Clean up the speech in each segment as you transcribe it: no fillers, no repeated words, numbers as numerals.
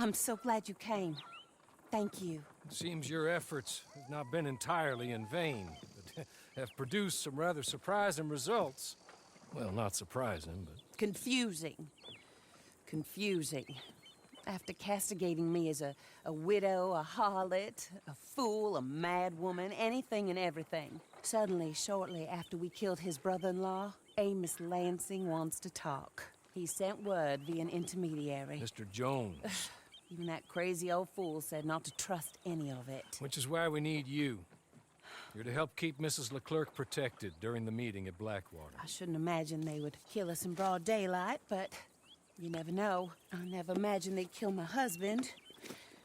I'm so glad you came. Thank you. It seems your efforts have not been entirely in vain, but have produced some rather surprising results. Well, not surprising, but... Confusing. Confusing. After castigating me as a widow, a harlot, a fool, a mad woman, anything and everything. Suddenly, shortly after we killed his brother-in-law, Amos Lansing wants to talk. He sent word via an intermediary. Mr. Jones. Even that crazy old fool said not to trust any of it. Which is why we need you. You're to help keep Mrs. Leclerc protected during the meeting at Blackwater. I shouldn't imagine they would kill us in broad daylight, but you never know. I never imagined they'd kill my husband,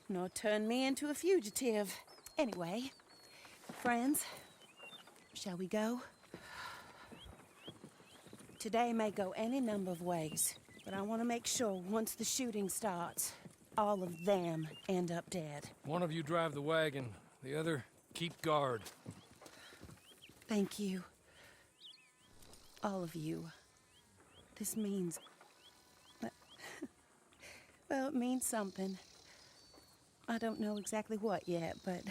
nor turn me into a fugitive. Anyway, friends, shall we go? Today may go any number of ways, but I want to make sure once the shooting starts, all of them end up dead. One of you drive the wagon, the other keep guard. Thank you. All of you. This means... well, it means something. I don't know exactly what yet, but...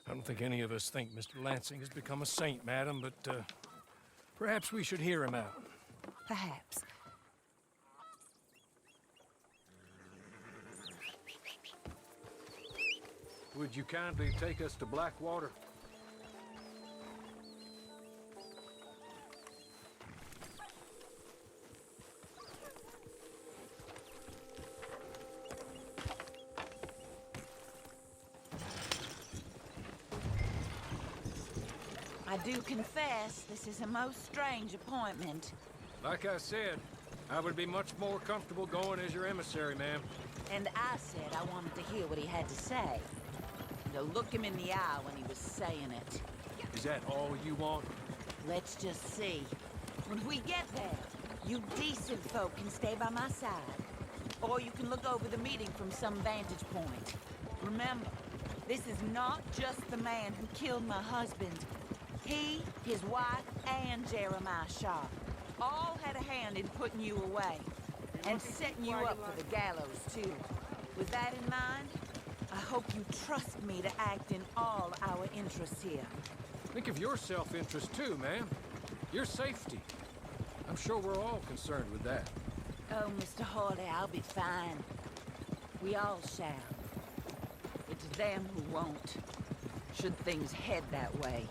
I don't think any of us think Mr. Lansing has become a saint, madam, but perhaps we should hear him out. Perhaps. Would you kindly take us to Blackwater? I do confess, this is a most strange appointment. Like I said, I would be much more comfortable going as your emissary, ma'am. And I said I wanted to hear what he had to say. To look him in the eye when he was saying it. Is that all you want? Let's just see. When we get there, you decent folk can stay by my side. Or you can look over the meeting from some vantage point. Remember, this is not just the man who killed my husband. He, his wife, and Jeremiah Shaw all had a hand in putting you away. And setting you up for the gallows, too. With that in mind, I hope you trust me to act in all our interests here. Think of your self-interest, too, ma'am. Your safety. I'm sure we're all concerned with that. Oh, Mr. Hawley, I'll be fine. We all shall. It's them who won't, should things head that way.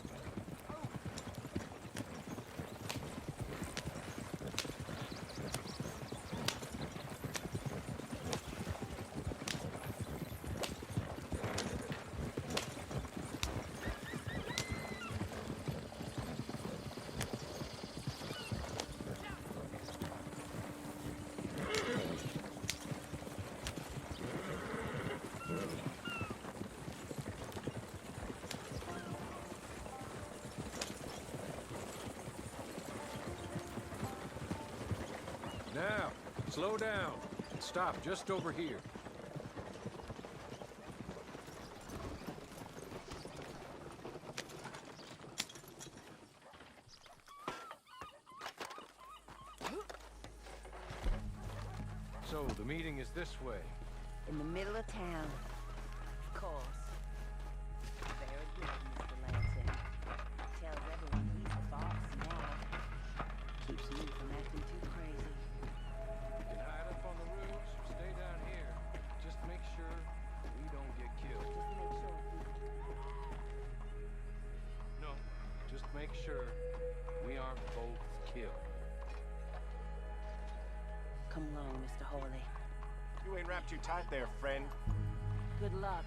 Now, slow down. Stop just over here. So, the meeting is this way. In the middle of town. Of course. Very good, Mr. Lansing. Tells everyone he's the boss now. Keeps me from acting too crazy. You can hide up on the roofs or stay down here. Just make sure we don't get killed. No, just make sure we aren't both killed. Come along, Mr. Hawley. You ain't wrapped too tight there, friend. Good luck.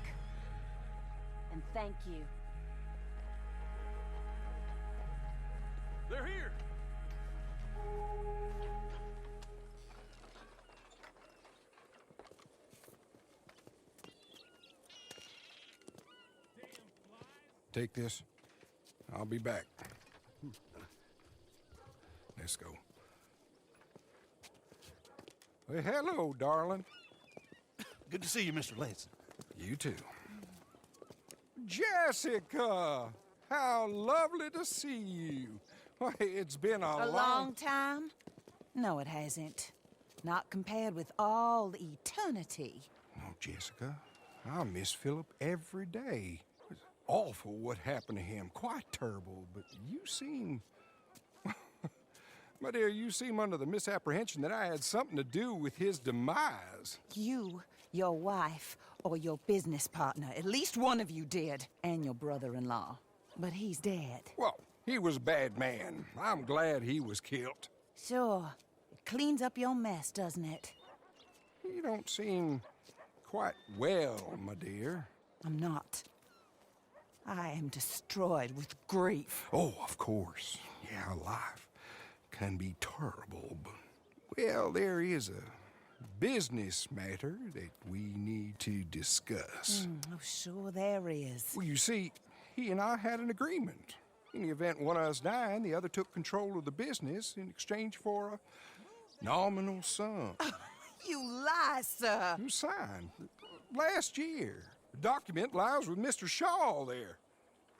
And thank you. They're here! Take this. I'll be back. Let's go. Well, hello, darling. Good to see you, Mr. Lansing. You too. Jessica! How lovely to see you. Why, it's been A long time? No, it hasn't. Not compared with all eternity. Oh, Jessica, I miss Philip every day. It's awful what happened to him. Quite terrible, but you seem... My dear, you seem under the misapprehension that I had something to do with his demise. You, your wife, or your business partner. At least one of you did. And your brother-in-law. But he's dead. Well, he was a bad man. I'm glad he was killed. Sure. It cleans up your mess, doesn't it? You don't seem quite well, my dear. I'm not. I am destroyed with grief. Oh, of course. Yeah, life can be terrible, but... Well, there is a business matter that we need to discuss. Oh, sure there is. Well, you see, he and I had an agreement. In the event one of us died, the other took control of the business in exchange for a nominal sum. You lie, sir. It was signed last year. The document lies with Mr. Shaw there.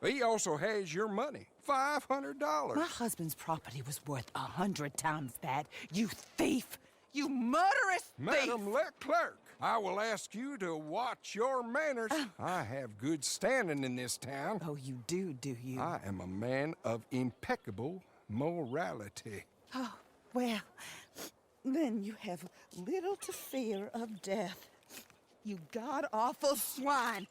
He also has your money, $500. My husband's property was worth 100 times that. You thief! You murderous thief! Madam Leclerc, I will ask you to watch your manners. I have good standing in this town. Oh, you do you? I am a man of impeccable morality. Oh, well, then you have little to fear of death. You god-awful swine!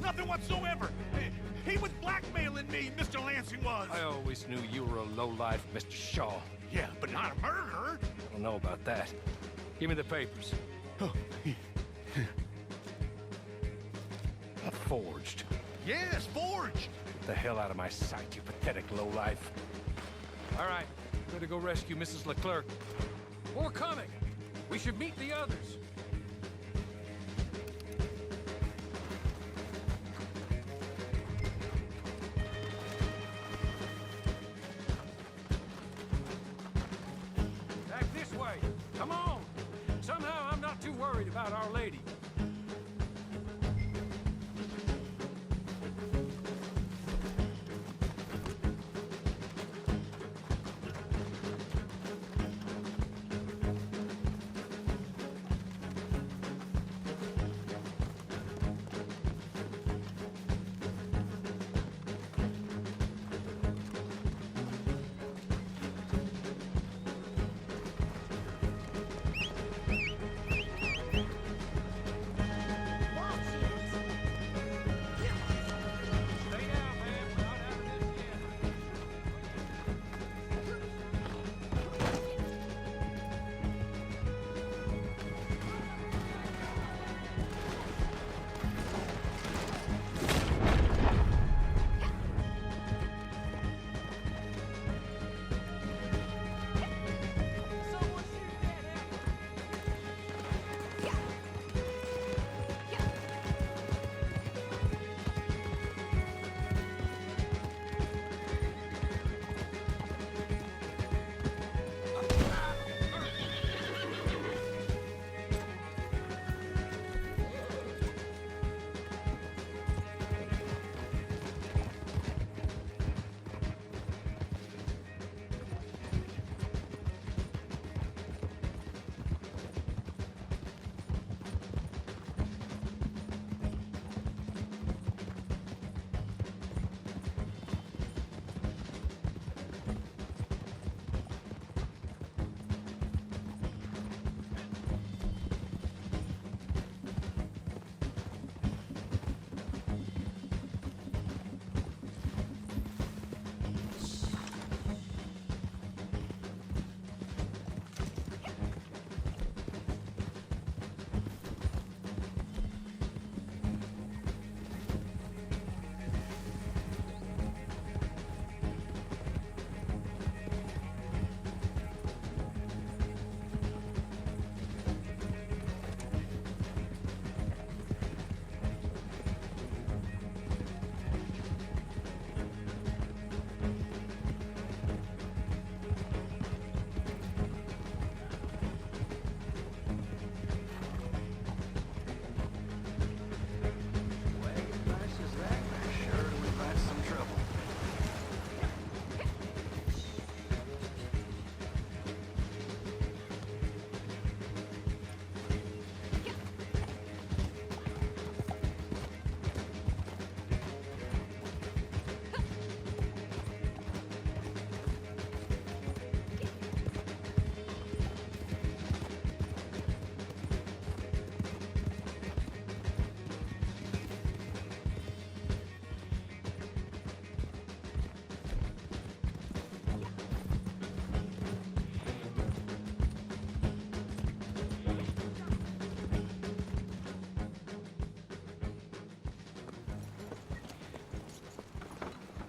Nothing whatsoever. He was blackmailing me, Mr. Lansing was. I always knew you were a lowlife, Mr. Shaw. Yeah, but not a murderer. I don't know about that. Give me the papers. Oh, Forged. yes, forged. Get the hell out of my sight, you pathetic lowlife. All right, better go rescue Mrs. Leclerc. More coming. We should meet the others. Back this way. Come on. Somehow I'm not too worried about Our Lady.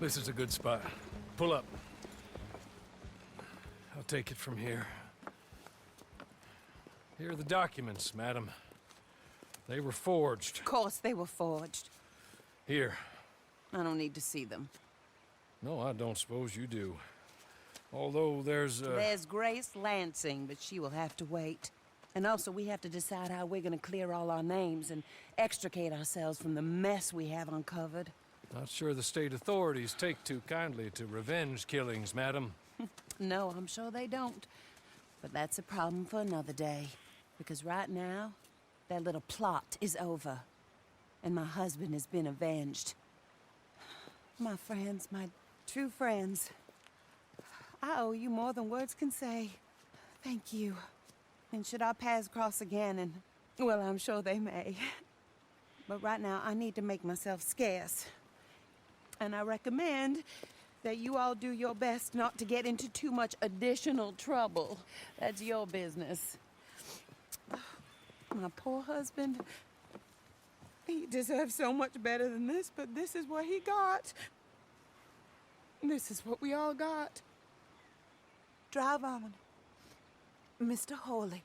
This is a good spot. Pull up. I'll take it from here. Here are the documents, madam. They were forged. Of course they were forged. Here. I don't need to see them. No, I don't suppose you do. Although There's Grace Lansing, but she will have to wait. And also, we have to decide how we're gonna clear all our names and extricate ourselves from the mess we have uncovered. Not sure the state authorities take too kindly to revenge killings, madam. No, I'm sure they don't. But that's a problem for another day. Because right now, that little plot is over. And my husband has been avenged. My friends, my true friends. I owe you more than words can say. Thank you. And should our paths cross again, and, well, I'm sure they may. But right now, I need to make myself scarce. And I recommend that you all do your best not to get into too much additional trouble. That's your business. My poor husband. He deserves so much better than this, but this is what he got. This is what we all got. Drive on, Mr. Hawley.